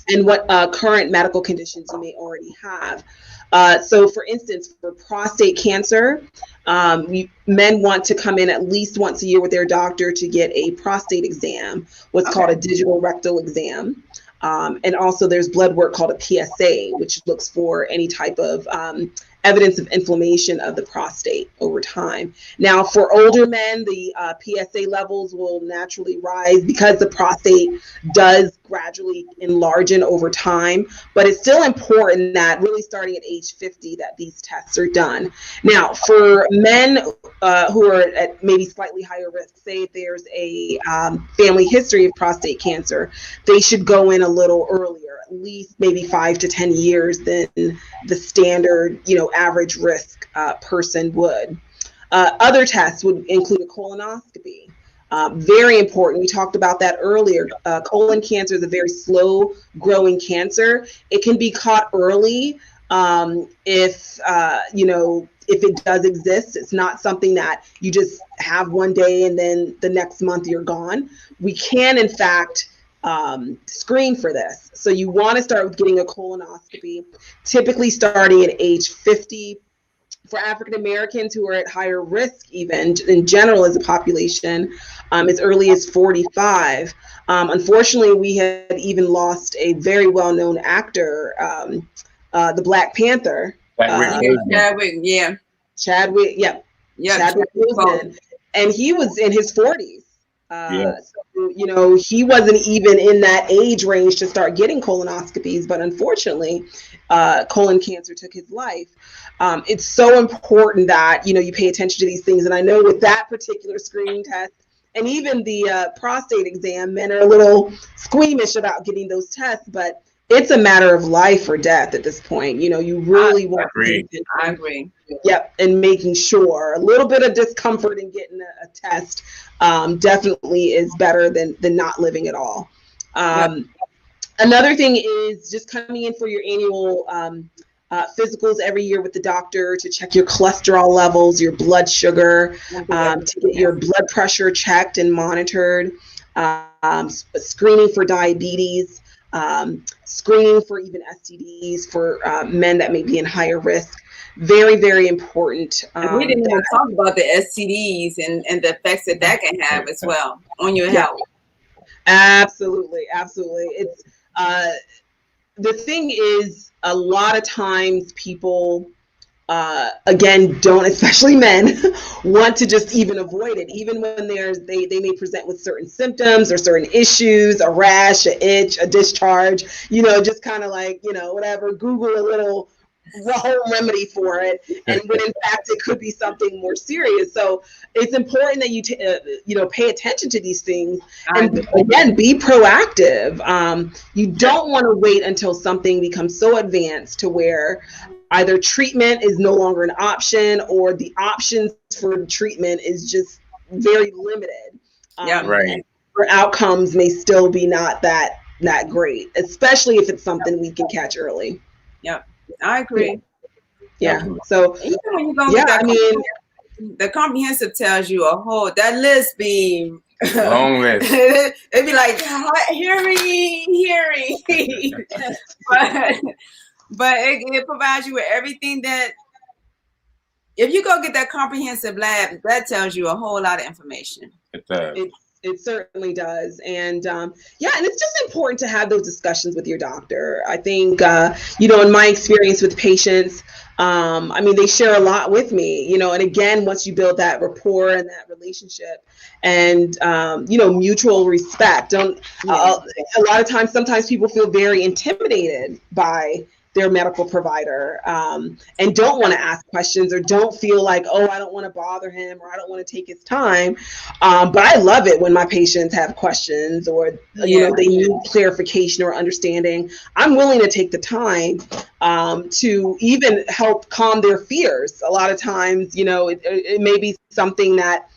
and what current medical conditions you may already have. So for instance, for prostate cancer, men want to come in at least once a year with their doctor to get a prostate exam, what's called a digital rectal exam. And also there's blood work called a PSA, which looks for any type of evidence of inflammation of the prostate over time. Now, for older men, the PSA levels will naturally rise because the prostate does gradually enlarge over time, but it's still important that really starting at age 50 that these tests are done. Now, for men who are at maybe slightly higher risk, say if there's a family history of prostate cancer, they should go in a little earlier, at least maybe 5 to 10 years than the standard, average risk person would. Other tests would include a colonoscopy. Very important. We talked about that earlier. Colon cancer is a very slow growing cancer. It can be caught early if it does exist. It's not something that you just have one day and then the next month you're gone. We can, in fact, screen for this. So you want to start with getting a colonoscopy, typically starting at age 50. For African Americans who are at higher risk, even in general as a population, as early as 45. Unfortunately, we had even lost a very well-known actor, the Black Panther. Chadwick, Chadwick Boseman, and he was in his 40s. So, he wasn't even in that age range to start getting colonoscopies, but unfortunately, colon cancer took his life. It's so important that, you pay attention to these things. And I know with that particular screening test and even the prostate exam, men are a little squeamish about getting those tests, but it's a matter of life or death at this point. You really want to. I agree. Yep. And making sure a little bit of discomfort in getting a test definitely is better than not living at all. Another thing is just coming in for your annual physicals every year with the doctor to check your cholesterol levels, your blood sugar, to get your blood pressure checked and monitored, screening for diabetes, screening for even STDs for men that may be in higher risk. very, very important. And we didn't even talk about the STDs and the effects that can have as well on your health. Absolutely, absolutely. It's the thing is, a lot of times people, again, don't, especially men, want to just even avoid it, even when they may present with certain symptoms or certain issues, a rash, an itch, a discharge, just kind of like, whatever, Google a little home remedy for it, and when in fact it could be something more serious. So it's important that you pay attention to these things, and again, be proactive. You don't want to wait until something becomes so advanced to where either treatment is no longer an option, or the options for treatment is just very limited. Right. Or outcomes may still be not that great, especially if it's something we can catch early. Yep. I agree. Yeah. So even when you go with that, the comprehensive tells you a whole, that list be long list. It'd be like hearing, but it provides you with everything that, if you go get that comprehensive lab, that tells you a whole lot of information. It does. It certainly does. And and it's just important to have those discussions with your doctor. I think, in my experience with patients, they share a lot with me, and again, once you build that rapport and that relationship and, mutual respect, a lot of times, sometimes people feel very intimidated by their medical provider, and don't want to ask questions, or don't feel like, oh, I don't want to bother him, or I don't want to take his time. But I love it when my patients have questions, or they need clarification or understanding. I'm willing to take the time to even help calm their fears. A lot of times, it may be something that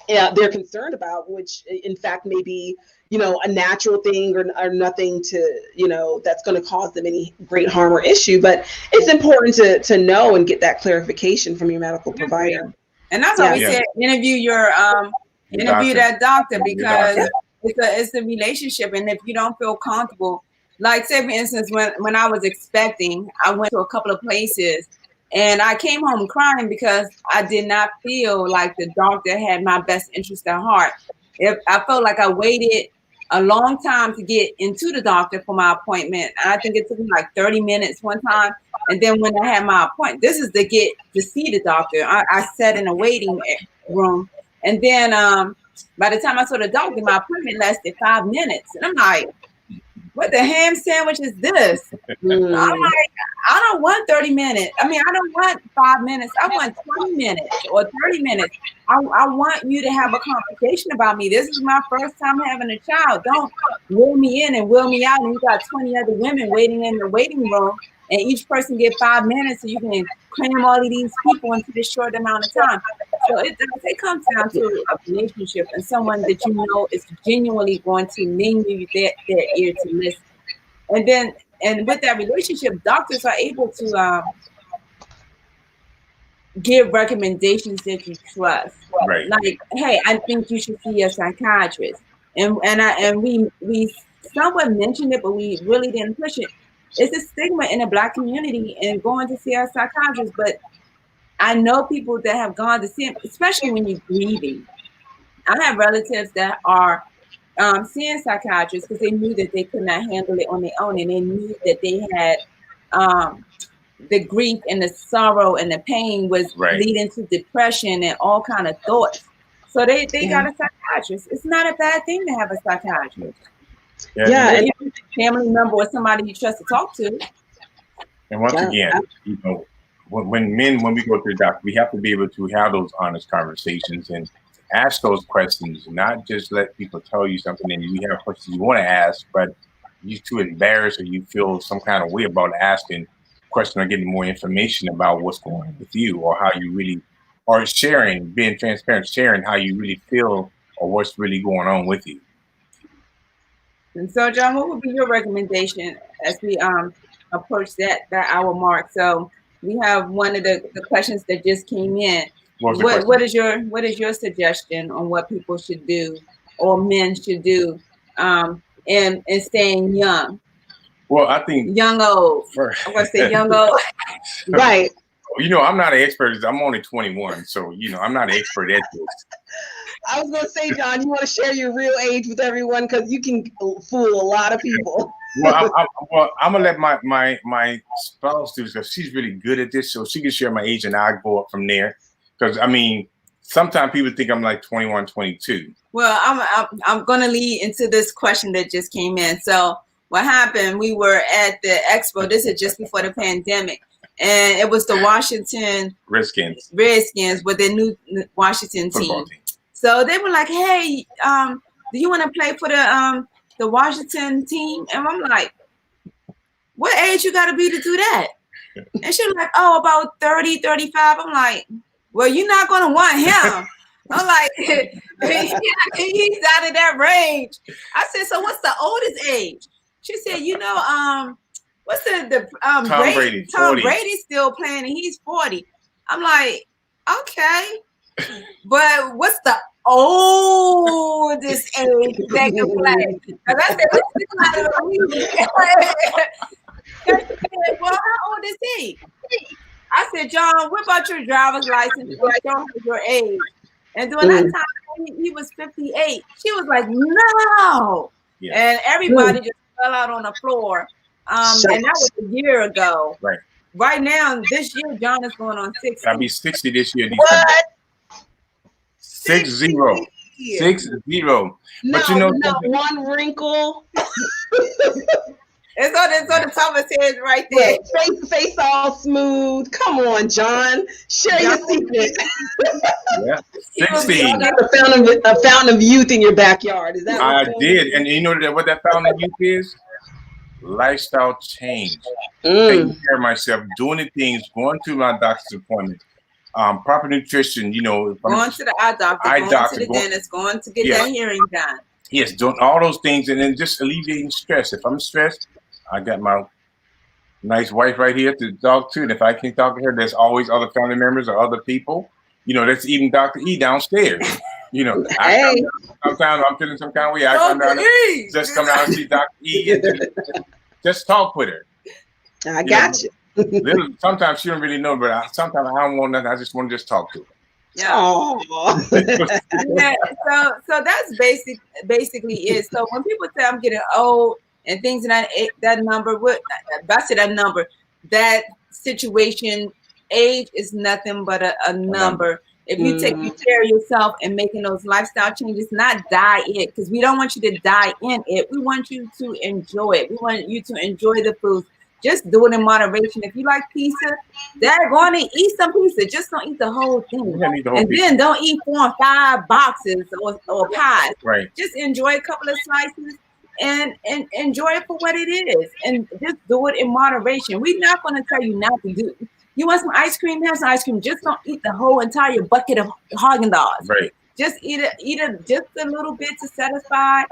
they're concerned about, which in fact may be a natural thing, or nothing to, that's going to cause them any great harm or issue. But it's important to know and get that clarification from your medical provider. And that's why we said interview that doctor, because it's a relationship. And if you don't feel comfortable, like say for instance, when I was expecting, I went to a couple of places and I came home crying because I did not feel like the doctor had my best interest at heart. If I felt like I waited a long time to get into the doctor for my appointment. And I think it took me like 30 minutes one time. And then when I had my appointment, this is to get to see the doctor. I sat in a waiting room. And then by the time I saw the doctor, my appointment lasted 5 minutes. And I'm like, what the ham sandwich is this? I'm like, I don't want 30 minutes. I don't want 5 minutes. I want 20 minutes or 30 minutes. I want you to have a conversation about me. This is my first time having a child. Don't will me in and will me out. And you got 20 other women waiting in the waiting room, and each person get 5 minutes, so you can cram all of these people into this short amount of time. So it comes down to a relationship and someone that you know is genuinely going to lend you their ear to listen. And with that relationship, doctors are able to give recommendations that you trust. Right. Like, hey, I think you should see a psychiatrist. And we somewhat mentioned it, but we really didn't push it. It's a stigma in the Black community and going to see a psychiatrist. But I know people that have gone to see him, especially when you're grieving. I have relatives that are seeing psychiatrists because they knew that they could not handle it on their own, and they knew that they had the grief and the sorrow and the pain was leading to depression and all kind of thoughts. So they got a psychiatrist. It's not a bad thing to have a psychiatrist. And family member or somebody you trust to talk to. And once again, when we go to the doctor, we have to be able to have those honest conversations and ask those questions, not just let people tell you something and you have questions you want to ask, but you're too embarrassed or you feel some kind of way about asking question or getting more information about what's going on with you, or how you really are sharing, being transparent, sharing how you really feel or what's really going on with you. And so, John, what would be your recommendation as we approach that hour mark? So we have one of the questions that just came in. What is your suggestion on what people should do or men should do in staying young? Well, I think young old. I'm gonna say young old. Right. You know, I'm not an expert. I'm only 21, so you know, I'm not an expert at this. I was going to say, John, you want to share your real age with everyone because you can fool a lot of people. Well, I'm gonna let my spouse do this because she's really good at this, so she can share my age and I go up from there. Because I mean, sometimes people think I'm like 21, 22. Well, I'm going to lead into this question that just came in. So what happened? We were at the expo. This is just before the pandemic, and it was the Washington Redskins with their new Washington team. So they were like, "Hey, do you want to play for the Washington team?" And I'm like, "What age you got to be to do that?" And she was like, "Oh, about 30, 35. I'm like, "Well, you're not going to want him." I'm like, he's out of that range. I said, "So what's the oldest age?" She said, "You know, what's the Tom Brady? Tom Brady's still playing and he's 40. I'm like, "Okay, but what's the oldest age that can play?" Because I said, "Let's think about it." Well, how old is he? I said, "John, what about your driver's license? Show her your age." And during that time, he was 58. She was like, "No." Yeah. And everybody just fell out on the floor. And that was a year ago. Right. Right now, this year, John is going on 60. I'll be 60 this year. What? 60. 60. But you know, not one wrinkle. It's on the top of his head right there. Face all smooth. Come on, John. Share your secret. Yeah, 60. You got a fountain of youth in your backyard. Is that I did. And you know what that fountain of youth is? Lifestyle change. Taking care of myself, doing the things, going to my doctor's appointment, proper nutrition, you know. Going to the eye doctor, to the dentist, going to get that hearing done. Yes, doing all those things and then just alleviating stress. If I'm stressed, I got my nice wife right here to talk to. And if I can't talk to her, there's always other family members or other people. You know, that's even Dr. E downstairs. You know, sometimes I'm feeling some kind of way. I come down, just come down and see Dr. E and just talk with her. I got you. Sometimes she don't really know, but sometimes I don't want nothing. I just want to just talk to her. Yeah. Yeah. So that's basically it. So when people say I'm getting old and things that number, that situation, age is nothing but a number. If you take care of yourself and making those lifestyle changes, not die it, because we don't want you to die in it. We want you to enjoy it. We want you to enjoy the foods. Just do it in moderation. If you like pizza, they're going to eat some pizza. Just don't eat the whole thing. Then don't eat 4 or 5 boxes or pies. Right. Just enjoy a couple of slices and enjoy it for what it is. And just do it in moderation. We're not going to tell you not to do. You want some ice cream? Have some ice cream. Just don't eat the whole entire bucket of Haagen-Dazs. Right. Just eat just a little bit to satisfy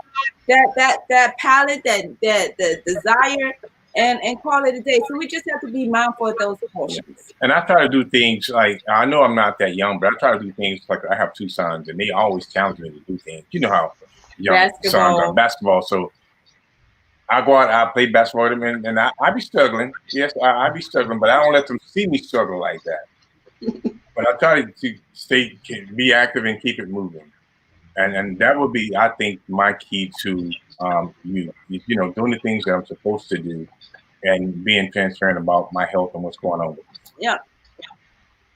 that palate, that desire. And call it a day. So we just have to be mindful of those portions. And I try to do things like, I know I'm not that young, but I try to do things like, I have 2 sons and they always challenge me to do things. You know how young sons are, basketball. So I go out, I play basketball with them, and I be struggling. Yes, I be struggling, but I don't let them see me struggle like that. But I try to be active and keep it moving. And that would be, I think, my key to you know, doing the things that I'm supposed to do and being transparent about my health and what's going on with me. Yeah.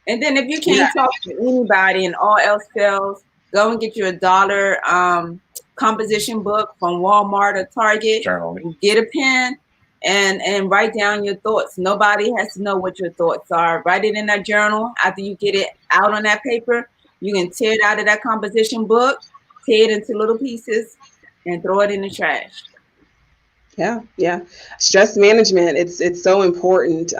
And then if you can't talk to anybody and all else fails, go and get you $1 composition book from Walmart or Target. Journaling. Get a pen and write down your thoughts. Nobody has to know what your thoughts are. Write it in that journal. After you get it out on that paper, you can tear it out of that composition book, tear it into little pieces, and throw it in the trash. Yeah. Stress management, it's so important.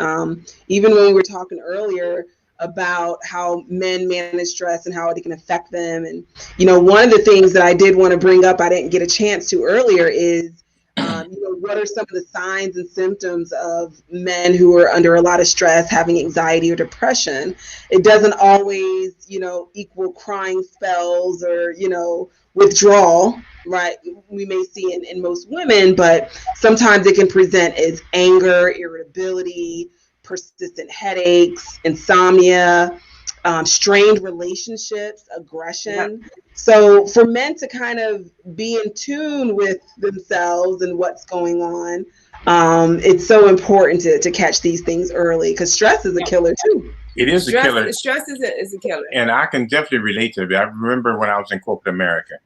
Even when we were talking earlier about how men manage stress and how it can affect them. And, you know, one of the things that I did want to bring up, I didn't get a chance to earlier, is, you know, what are some of the signs and symptoms of men who are under a lot of stress, having anxiety or depression? It doesn't always, you know, equal crying spells or, you know, withdrawal, right? We may see in most women, but sometimes it can present as anger, irritability, persistent headaches, insomnia, strained relationships, aggression. Yep. So for men to kind of be in tune with themselves and what's going on, it's so important to catch these things early, because stress is a killer too. It is a killer. Stress is a killer. And I can definitely relate to it. I remember when I was in corporate America,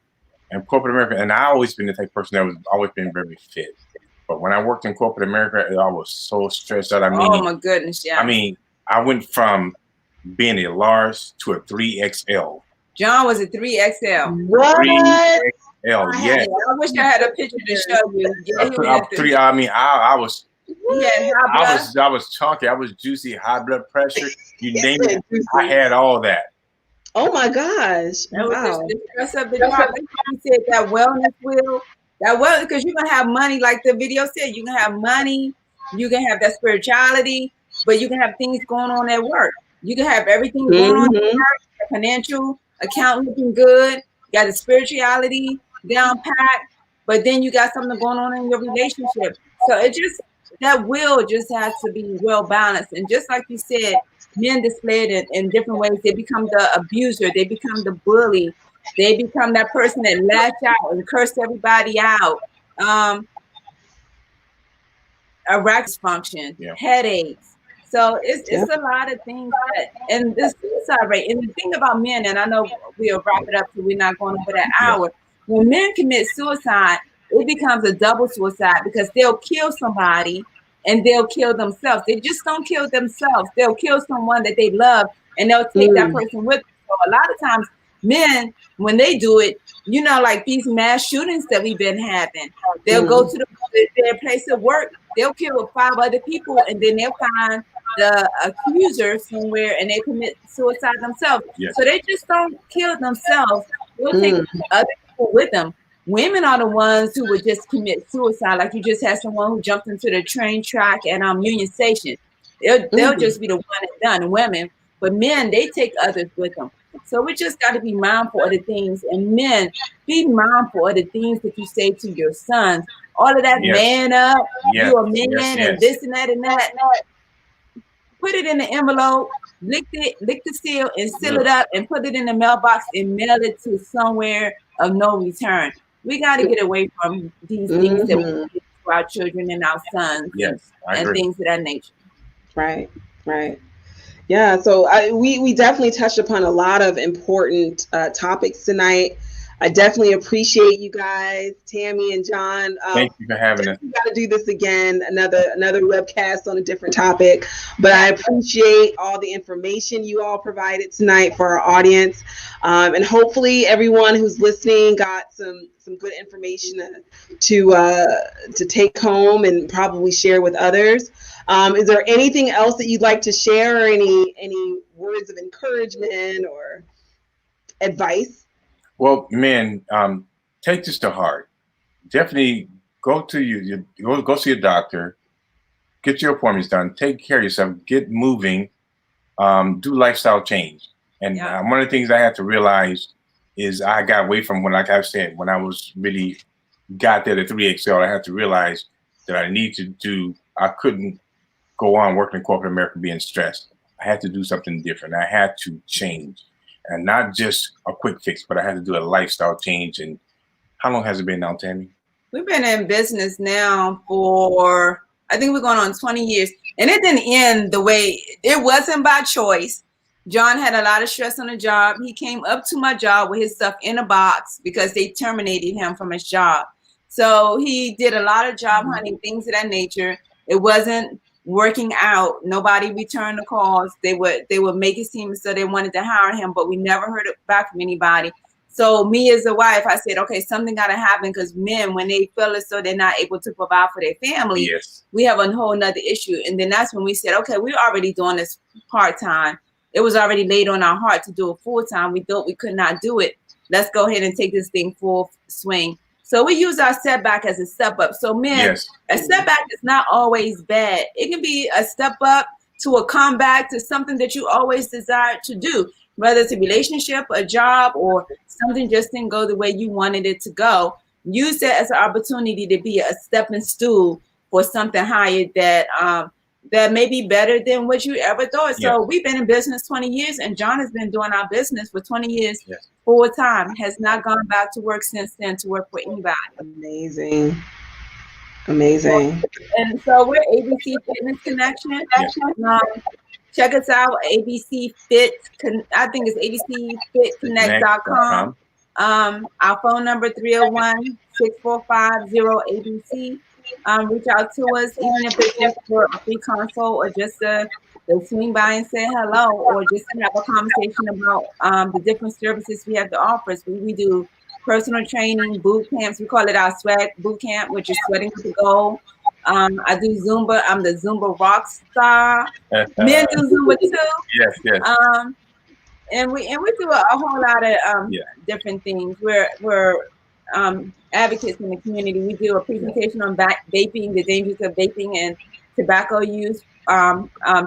and I always been the type of person that was always been very fit. But when I worked in corporate America, I was so stressed out. I mean, oh my goodness, yeah. I mean, I went from being a large to a 3XL. John was a 3XL. What? 3XL, yeah. I wish I had a picture to show you. Yeah, I was. Yeah, I was chunky. I was juicy. High blood pressure. You name it. I had all that. Oh my gosh! That was the stress of the job. Like you said, that wellness wheel. Because you're gonna have money, like the video said. You can have money. You can have that spirituality, but you can have things going on at work. You can have everything going on at work. The financial account looking good. You got the spirituality down pat, but then you got something going on in your relationship. So that will just has to be well balanced. And just like you said, men display it in different ways. They become the abuser. They become the bully. They become that person that lash out and curse everybody out. Erectile dysfunction, headaches. So it's a lot of things and the suicide rate. And the thing about men, and I know we'll wrap it up so we're not going over that hour. When men commit suicide, it becomes a double suicide, because they'll kill somebody and they'll kill themselves. They just don't kill themselves. They'll kill someone that they love, and they'll take that person with them. So a lot of times men, when they do it, you know, like these mass shootings that we've been having, they'll go to their place of work, they'll kill 5 other people, and then they'll find the accuser somewhere and they commit suicide themselves. So they just don't kill themselves. They'll take other people with them. Women are the ones who would just commit suicide. Like you just had someone who jumped into the train track at Union Station. They'll just be the one and done. Women, but men, they take others with them. So we just got to be mindful of the things. And men, be mindful of the things that you say to your sons. All of that man up, you a man, and this and that and that. Put it in the envelope, lick the seal, and seal it up, and put it in the mailbox and mail it to somewhere of no return. We got to get away from these things that we do to our children and our sons, and things of that nature. Right. Yeah, so we definitely touched upon a lot of important topics tonight. I definitely appreciate you guys, Tammy and John. Thank you for having us. We got to do this again, another webcast on a different topic. But I appreciate all the information you all provided tonight for our audience, and hopefully everyone who's listening got some good information to take home and probably share with others. Is there anything else that you'd like to share, or any words of encouragement or advice? Well, men, take this to heart. Definitely go to go see a doctor, get your appointments done, take care of yourself, get moving, do lifestyle change. And one of the things I had to realize is I got away from when I said, when I was really got there to 3XL, I had to realize that I couldn't go on working in corporate America being stressed. I had to do something different. I had to change. And not just a quick fix, but I had to do a lifestyle change. And how long has it been now, Tammy? We've been in business now for, I think we're going on 20 years. And it didn't end the way, it wasn't by choice. John had a lot of stress on the job. He came up to my job with his stuff in a box because they terminated him from his job. So he did a lot of job hunting, things of that nature. It wasn't working out. Nobody returned the calls. They would make it seem as though they wanted to hire him, but we never heard it back from anybody. So me as a wife, I said, okay, something got to happen, because men, when they feel as though they're not able to provide for their family, we have a whole nother issue. And then that's when we said, okay, we're already doing this part-time. It was already laid on our heart to do it full-time. We thought we could not do it. Let's go ahead and take this thing full swing. So we use our setback as a step up. So men, a setback is not always bad. It can be a step up to a comeback to something that you always desired to do, whether it's a relationship, a job, or something just didn't go the way you wanted it to go. Use that as an opportunity to be a stepping stool for something higher that that may be better than what you ever thought. So Yes. we've been in business 20 years, and John has been doing our business for 20 years Yes. full time, has not gone back to work since then to work for anybody. Amazing. Amazing. And so we're ABC Fitness Connection. Yes. Check us out, ABC Fit. I think it's abcfitconnect.com. Our phone number 301-645-0ABC. Reach out to us, even if it's just for a free consult or just to swing by and say hello, or just to have a conversation about the different services we have to offer. So we do personal training, boot camps. We call it our sweat boot camp, which is sweating with the goal. I do Zumba. I'm the Zumba rock star. Men do Zumba too. Yes, yes. And we do a whole lot of different things. We're advocates in the community. We do a presentation on vaping, the dangers of vaping, and tobacco use.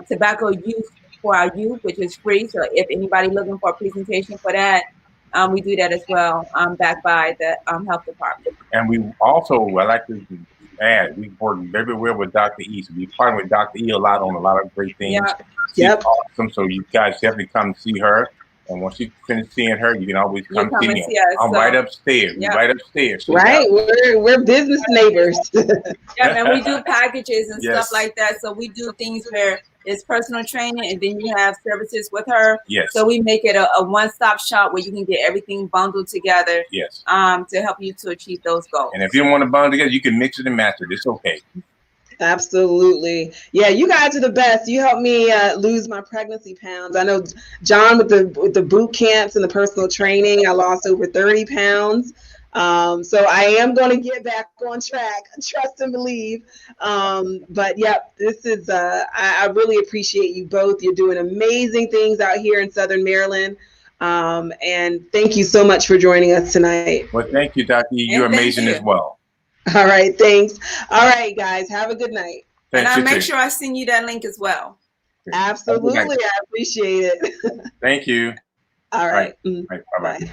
Tobacco use for our youth, which is free. So if anybody looking for a presentation for that, we do that as well. Backed by the health department. And we also, I like to add, we work very well with Dr. E. So we partner with Dr. E a lot on a lot of great things. Yeah. Yep. Awesome. So you guys definitely come see her. And once you finish seeing her, you can always come see me. I'm right upstairs. Yep. Right upstairs. So right. We're business neighbors. Yeah, and we do packages and Yes. stuff like that. So we do things where it's personal training, and then you have services with her. Yes. So we make it a one-stop shop where you can get everything bundled together. Yes. To help you to achieve those goals. And if you don't want to bundle together, you can mix it and match it. It's okay. Absolutely. Yeah, you guys are the best. You helped me lose my pregnancy pounds. I know John with the boot camps and the personal training, I lost over 30 pounds. So I am going to get back on track, trust and believe. But yeah, this is, I really appreciate you both. You're doing amazing things out here in Southern Maryland. And thank you so much for joining us tonight. Well, thank you, Dr. E. You're amazing as well. All right, thanks. All right, guys, have a good night. And I'll make sure I send you that link as well. Absolutely, I appreciate it. Thank you. All right. Bye-bye.